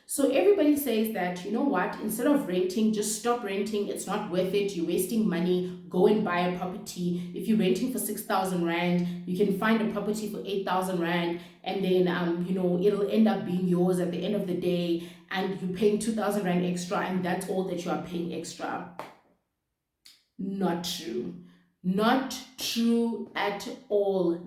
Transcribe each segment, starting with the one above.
So everybody says that, you know what, instead of renting, just stop renting. It's not worth it. You're wasting money. Go and buy a property. If you're renting for 6,000 Rand, you can find a property for 8,000 Rand, and then, it'll end up being yours at the end of the day, and you're paying 2,000 Rand extra, and that's all that you are paying extra. Not true. Not true at all.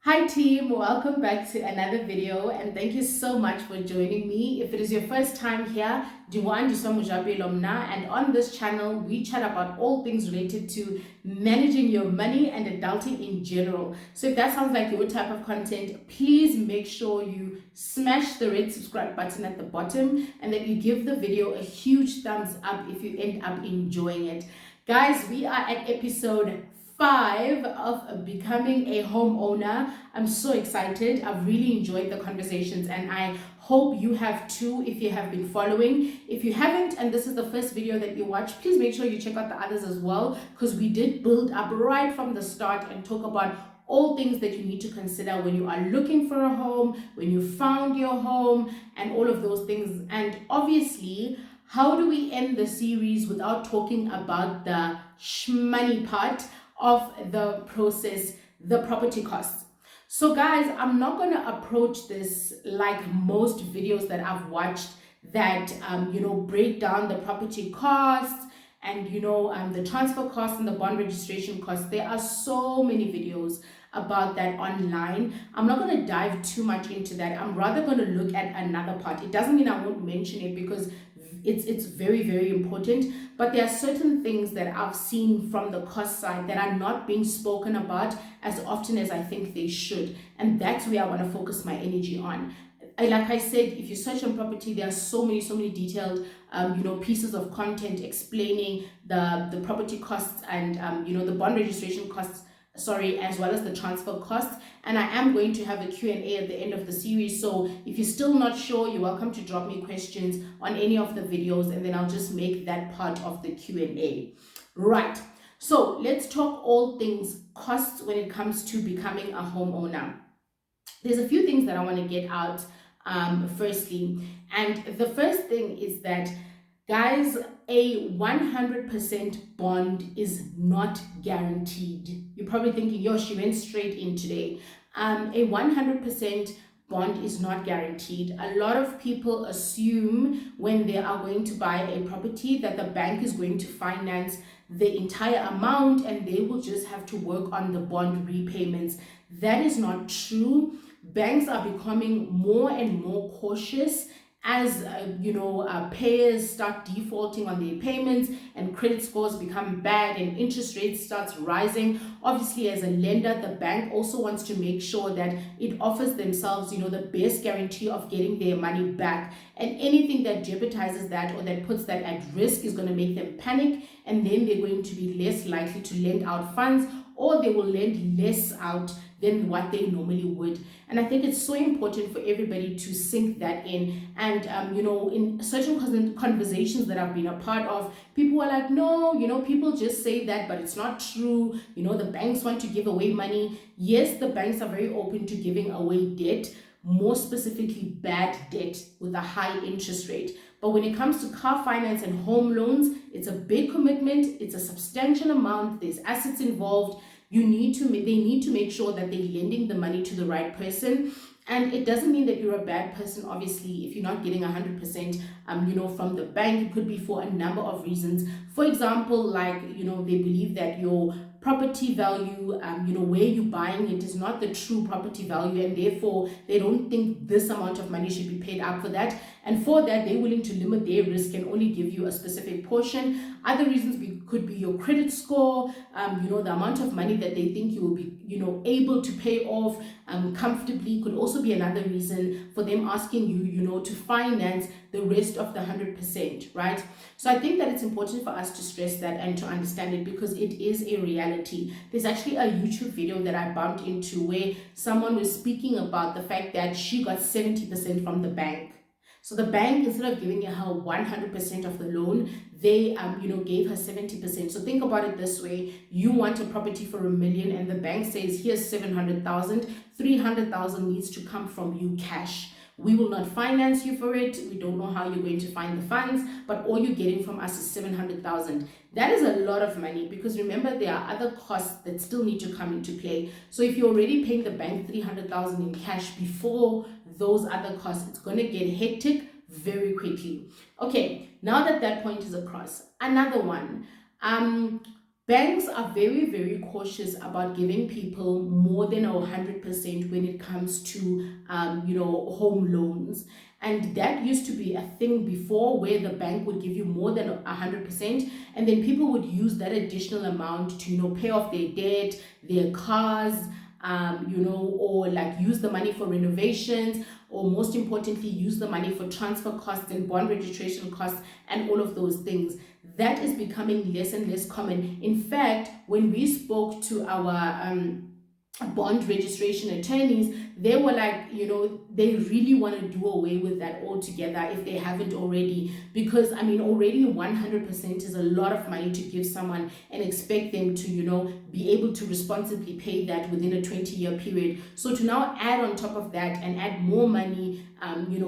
Hi team, welcome back to another video, and thank you so much for joining me. If it is your first time here, andiswa.mojapelo, and on this channel we chat about all things related to managing your money and adulting in general. So if that sounds like your type of content, please make sure you smash the red subscribe button at the bottom, and that you give the video a huge thumbs up if you end up enjoying it. Guys, we are at episode 5 of becoming a homeowner. I'm so excited. I've really enjoyed the conversations, and I hope you have too if you have been following. If you haven't, and this is the first video that you watch, please make sure you check out the others as well, because we did build up right from the start and talk about all things that you need to consider when you are looking for a home, when you found your home, and all of those things. And obviously, how do we end the series without talking about the shmoney part of the process, the property costs? So guys, I'm not going to approach this like most videos that I've watched that break down the property costs and the transfer costs and the bond registration costs. There are so many videos about that online. I'm not going to dive too much into that. I'm rather going to look at another part. It doesn't mean I won't mention it, because it's very, very important, but there are certain things that I've seen from the cost side that are not being spoken about as often as I think they should, and that's where I want to focus my energy on. Like I said, if you search on property, there are so many detailed pieces of content explaining the property costs and the bond registration costs, as well as the transfer costs. And I am going to have a Q&A at the end of the series, so if you're still not sure, you're welcome to drop me questions on any of the videos, and then I'll just make that part of the Q&A. Right, so let's talk all things costs when it comes to becoming a homeowner. There's a few things that I want to get out firstly, and the first thing is that, guys, a 100% bond is not guaranteed. You're probably thinking, yo, she went straight in today. A 100% bond is not guaranteed. A lot of people assume when they are going to buy a property that the bank is going to finance the entire amount and they will just have to work on the bond repayments. That is not true. Banks are becoming more and more cautious as payers start defaulting on their payments and credit scores become bad and interest rates starts rising. Obviously, as a lender, the bank also wants to make sure that it offers themselves the best guarantee of getting their money back, and anything that jeopardizes that or that puts that at risk is going to make them panic, and then they're going to be less likely to lend out funds, or they will lend less out than what they normally would. And I think it's so important for everybody to sink that in. And in certain conversations that I've been a part of, people are like, no, people just say that, but it's not true. The banks want to give away money. Yes, the banks are very open to giving away debt, more specifically bad debt with a high interest rate. But when it comes to car finance and home loans, it's a big commitment. It's a substantial amount. There's assets involved. They need to make sure that they're lending the money to the right person. And it doesn't mean that you're a bad person, obviously, if you're not getting 100%, from the bank. It could be for a number of reasons. For example, like, they believe that your property value, where you're buying it is not the true property value, and therefore they don't think this amount of money should be paid up for that. And for that, they're willing to limit their risk and only give you a specific portion. Other reasons could be your credit score, the amount of money that they think you will be, able to pay off comfortably could also be another reason for them asking you, to finance the rest of the 100%, right? So I think that it's important for us to stress that and to understand it, because it is a reality. There's actually a YouTube video that I bumped into where someone was speaking about the fact that she got 70% from the bank. So the bank, instead of giving her 100% of the loan, they gave her 70%. So think about it this way: you want a property for $1 million, and the bank says here's 700,000. 300,000 needs to come from you cash. We will not finance you for it. We don't know how you're going to find the funds, but all you're getting from us is 700,000. That is a lot of money, because remember, there are other costs that still need to come into play. So if you're already paying the bank 300,000 in cash before those other costs, it's going to get hectic very quickly. Okay, now that that point is across, another one. Banks are very, very cautious about giving people more than 100% when it comes to, home loans. And that used to be a thing before, where the bank would give you more than 100%, and then people would use that additional amount to, pay off their debt, their cars, or like use the money for renovations, or most importantly, use the money for transfer costs and bond registration costs and all of those things. That is becoming less and less common. In fact, when we spoke to our bond registration attorneys, they were like, they really want to do away with that altogether if they haven't already, because already 100% is a lot of money to give someone and expect them to be able to responsibly pay that within a 20-year period. So to now add on top of that and add more money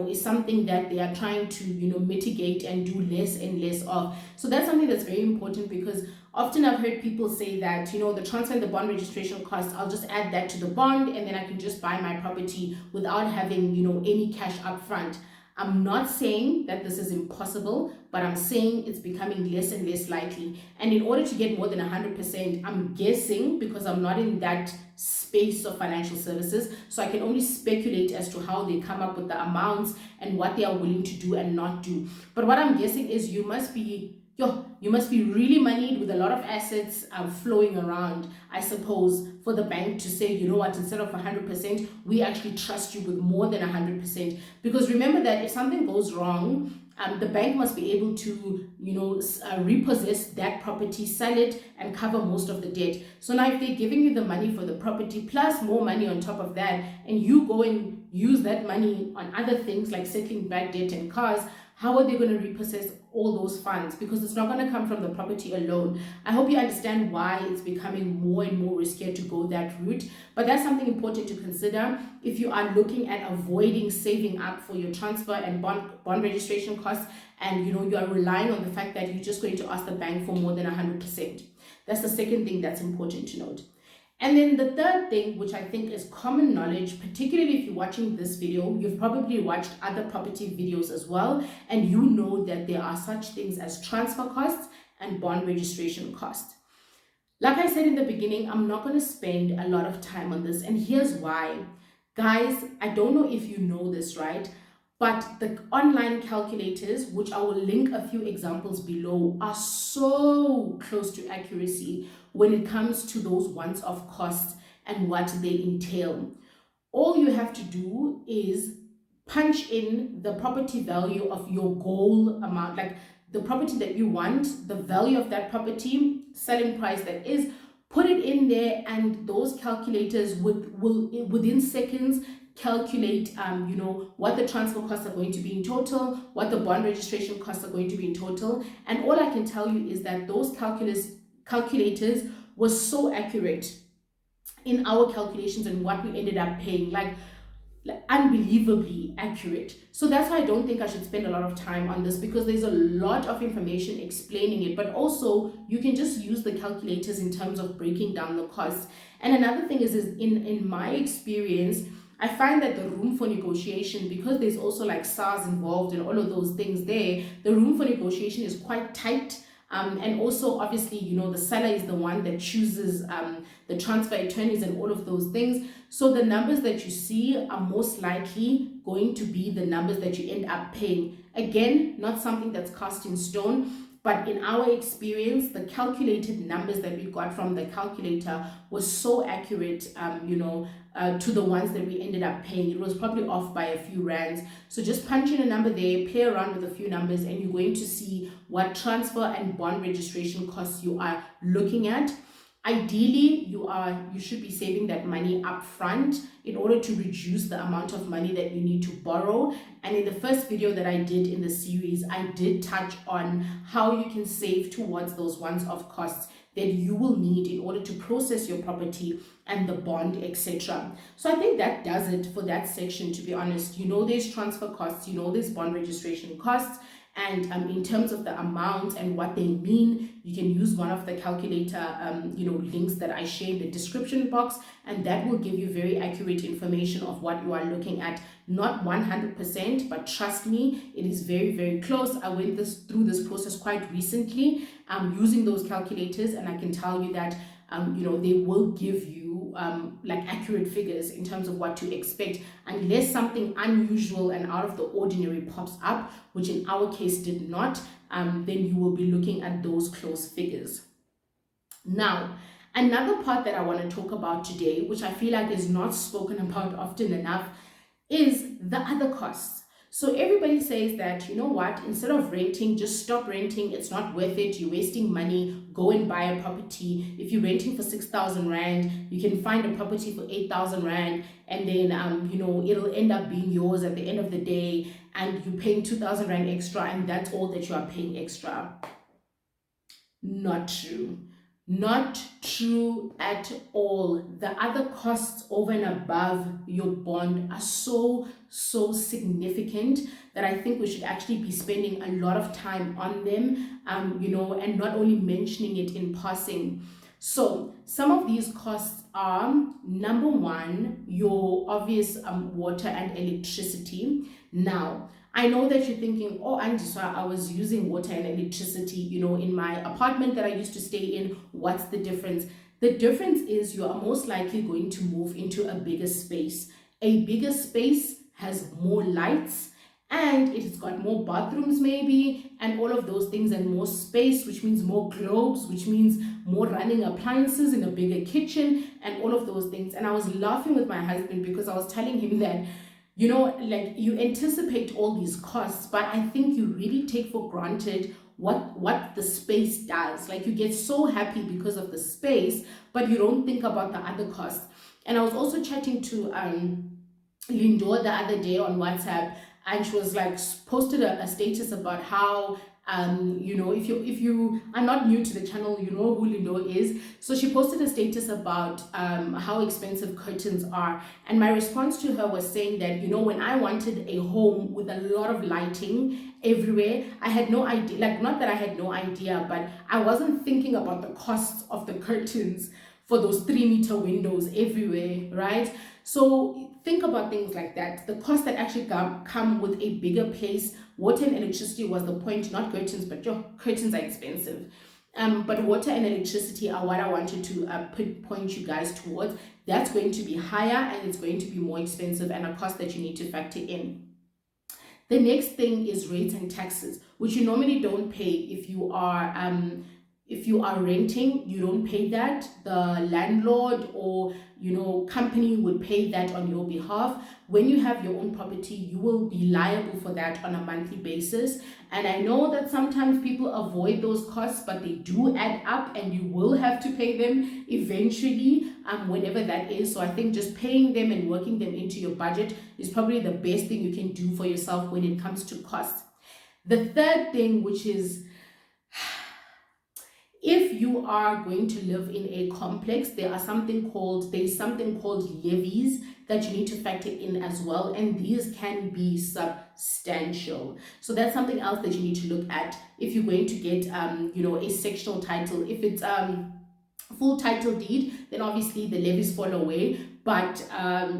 is something that they are trying to mitigate and do less and less of. So that's something that's very important, because often I've heard people say that, the transfer and the bond registration costs, I'll just add that to the bond and then I can just buy my property without having, any cash up front. I'm not saying that this is impossible, but I'm saying it's becoming less and less likely. And in order to get more than 100%, I'm guessing, because I'm not in that space of financial services, so I can only speculate as to how they come up with the amounts and what they are willing to do and not do. But what I'm guessing is you must be really moneyed with a lot of assets flowing around, I suppose, for the bank to say, you know what, instead of 100%, we actually trust you with more than 100%. Because remember that if something goes wrong, the bank must be able to, repossess that property, sell it, and cover most of the debt. So now if they're giving you the money for the property plus more money on top of that, and you go and use that money on other things like settling back debt and cars, how are they going to repossess all those funds? Because it's not going to come from the property alone. I hope you understand why it's becoming more and more riskier to go that route. But that's something important to consider if you are looking at avoiding saving up for your transfer and bond registration costs, and you are relying on the fact that you're just going to ask the bank for more than 100%. That's the second thing that's important to note. And then the third thing, which I think is common knowledge, particularly if you're watching this video, you've probably watched other property videos as well, and you know that there are such things as transfer costs and bond registration costs. Like I said in the beginning, I'm not going to spend a lot of time on this, and here's why. Guys, I don't know if you know this, right? But the online calculators, which I will link a few examples below, are so close to accuracy when it comes to those once-off costs and what they entail. All you have to do is punch in the property value of your goal amount, like the property that you want, the value of that property, selling price that is, put it in there, and those calculators will within seconds calculate what the transfer costs are going to be in total, what the bond registration costs are going to be in total. And all I can tell you is that those calculators were so accurate in our calculations and what we ended up paying, like unbelievably accurate. So that's why I don't think I should spend a lot of time on this, because there's a lot of information explaining it, but also you can just use the calculators in terms of breaking down the costs. And another thing is in my experience, I find that the room for negotiation, because there's also like SARS involved and all of those things there, the room for negotiation is quite tight. And also, obviously, the seller is the one that chooses the transfer attorneys and all of those things. So the numbers that you see are most likely going to be the numbers that you end up paying. Again, not something that's cast in stone, but in our experience, the calculated numbers that we got from the calculator was so accurate, to the ones that we ended up paying. It was probably off by a few rands. So just punch in a number there, play around with a few numbers, and you're going to see what transfer and bond registration costs you are looking at. Ideally, you should be saving that money up front in order to reduce the amount of money that you need to borrow. And in the first video that I did in the series, I did touch on how you can save towards those once-off costs that you will need in order to process your property and the bond, etc. So I think that does it for that section, to be honest. You know there's transfer costs, you know there's bond registration costs, and in terms of the amounts and what they mean, you can use one of the calculator links that I share in the description box, and that will give you very accurate information of what you are looking at. Not 100%, but trust me, it is very, very close. I went through this process quite recently using those calculators, and I can tell you that they will give you like accurate figures in terms of what to expect, unless something unusual and out of the ordinary pops up, which in our case did not. Then you will be looking at those close figures. Now, another part that I want to talk about today, which I feel like is not spoken about often enough, is the other costs. So everybody says that, you know what, instead of renting, just stop renting. It's not worth it. You're wasting money. Go and buy a property. If you're renting for 6,000 Rand, you can find a property for 8,000 Rand, and then, it'll end up being yours at the end of the day, and you're paying 2,000 Rand extra, and that's all that you are paying extra. Not true. Not true at all. The other costs over and above your bond are so significant that I think we should actually be spending a lot of time on them, and not only mentioning it in passing. So some of these costs are, number one, your obvious water and electricity. Now, I know that you're thinking, oh, Andiswa, I was using water and electricity, in my apartment that I used to stay in. What's the difference? The difference is you are most likely going to move into a bigger space. A bigger space has more lights, and it's got more bathrooms maybe, and all of those things, and more space, which means more globes, which means more running appliances in a bigger kitchen, and all of those things. And I was laughing with my husband because I was telling him that, you anticipate all these costs, but I think you really take for granted what the space does. Like, you get so happy because of the space, but you don't think about the other costs. And I was also chatting to Lindor the other day on WhatsApp, and she was like, posted a status about how if you are not new to the channel, you know who Lindor is. So she posted a status about how expensive curtains are, and my response to her was saying that, when I wanted a home with a lot of lighting everywhere, I had no idea, like, not that I had no idea, but I wasn't thinking about the costs of the curtains for those 3-meter windows everywhere, right? So think about things like that. The costs that actually come with a bigger place. Water and electricity was the point, not curtains, but your curtains are expensive. But water and electricity are what I wanted to point you guys towards. That's going to be higher, and it's going to be more expensive, and a cost that you need to factor in. The next thing is rates and taxes, which you normally don't pay if you are renting. You don't pay that. The landlord or company would pay that on your behalf. When you have your own property, you will be liable for that on a monthly basis. And I know that sometimes people avoid those costs, but they do add up, and you will have to pay them eventually, whenever that is. So I think just paying them and working them into your budget is probably the best thing you can do for yourself when it comes to costs. The third thing, which is, if you are going to live in a complex, there's something called levies that you need to factor in as well, and these can be substantial. So that's something else that you need to look at if you're going to get a sectional title. If it's full title deed, then obviously the levies fall away. But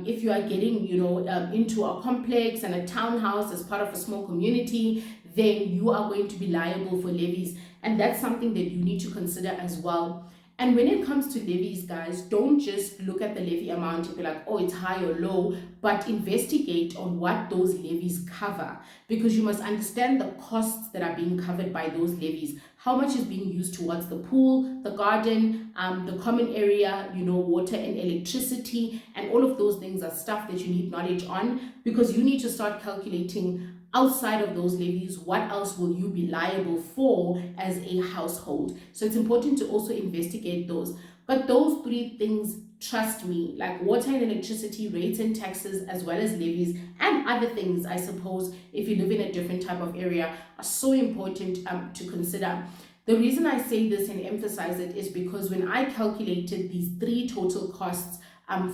if you are getting into a complex and a townhouse as part of a small community, then you are going to be liable for levies, and that's something that you need to consider as well. And when it comes to levies, guys, don't just look at the levy amount and be like, oh, it's high or low, but investigate on what those levies cover, because you must understand the costs that are being covered by those levies. How much is being used towards the pool, the garden, the common area, water and electricity, and all of those things are stuff that you need knowledge on, because you need to start calculating outside of those levies, what else will you be liable for as a household? So it's important to also investigate those. But those three things, trust me, like water and electricity, rates and taxes, as well as levies and other things, I suppose, if you live in a different type of area, are so important to consider. The reason I say this and emphasize it is because when I calculated these three total costs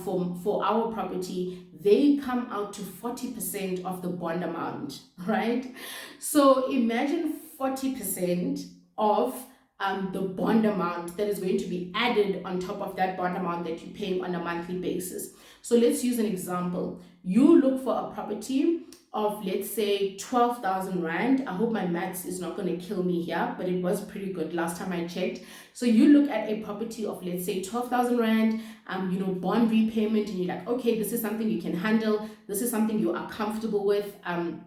for our property, they come out to 40% of the bond amount, right? So imagine 40% of the bond amount that is going to be added on top of that bond amount that you're paying on a monthly basis. So let's use an example. You look for a property of, let's say, 12,000 Rand. I hope my maths is not going to kill me here, but it was pretty good last time I checked. So you look at a property of, let's say, 12,000 Rand, bond repayment, and you're like, okay, this is something you can handle. This is something you are comfortable with, and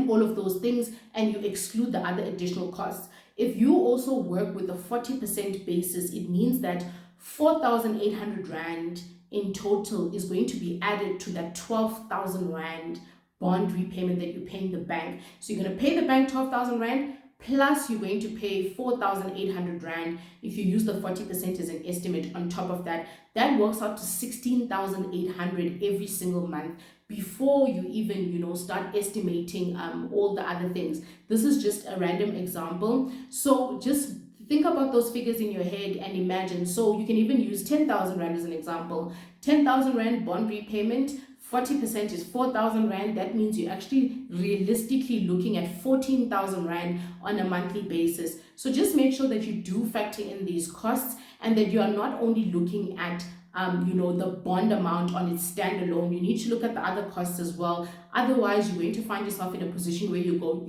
all of those things, and you exclude the other additional costs. If you also work with a 40% basis, it means that 4,800 Rand in total is going to be added to that 12,000 Rand bond repayment that you're paying the bank. So you're going to pay the bank 12,000 Rand, plus you're going to pay 4,800 Rand if you use the 40% as an estimate on top of that. That works out to 16,800 every single month before you even, start estimating all the other things. This is just a random example. So just think about those figures in your head and imagine. So you can even use 10,000 Rand as an example. 10,000 Rand bond repayment, 40% is 4,000 Rand. That means you're actually realistically looking at 14,000 Rand on a monthly basis. So just make sure that you do factor in these costs and that you are not only looking at the bond amount on its standalone. You need to look at the other costs as well. Otherwise, you're going to find yourself in a position where you go,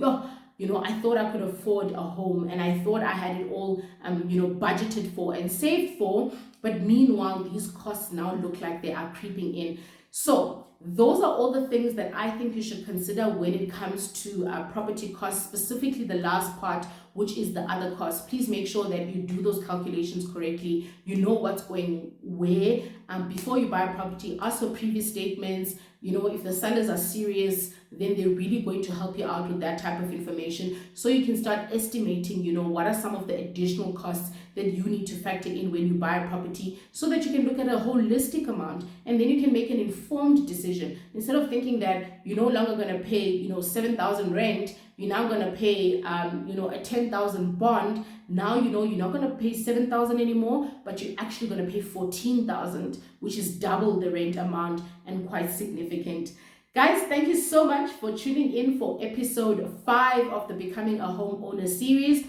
I thought I could afford a home and I thought I had it all, budgeted for and saved for. But meanwhile, these costs now look like they are creeping in. So those are all the things that I think you should consider when it comes to property costs, specifically the last part, which is the other costs. Please make sure that you do those calculations correctly. You know what's going where. Before you buy a property, ask for previous statements. If the sellers are serious, then they're really going to help you out with that type of information. So you can start estimating, what are some of the additional costs that you need to factor in when you buy a property, so that you can look at a holistic amount and then you can make an informed decision. Instead of thinking that you're no longer going to pay 7,000 rent, you're now going to pay a 10,000 bond. Now you're not going to pay 7,000 anymore, but you're actually going to pay 14,000, which is double the rent amount and quite significant. Guys, thank you so much for tuning in for episode 5 of the Becoming a Homeowner series.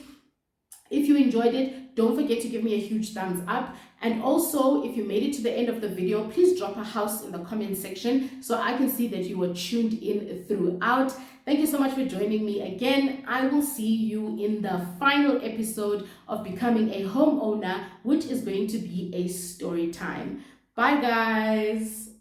If you enjoyed it, don't forget to give me a huge thumbs up. And also, if you made it to the end of the video, please drop a house in the comment section so I can see that you were tuned in throughout. Thank you so much for joining me again. I will see you in the final episode of Becoming a Homeowner, which is going to be a story time. Bye, guys.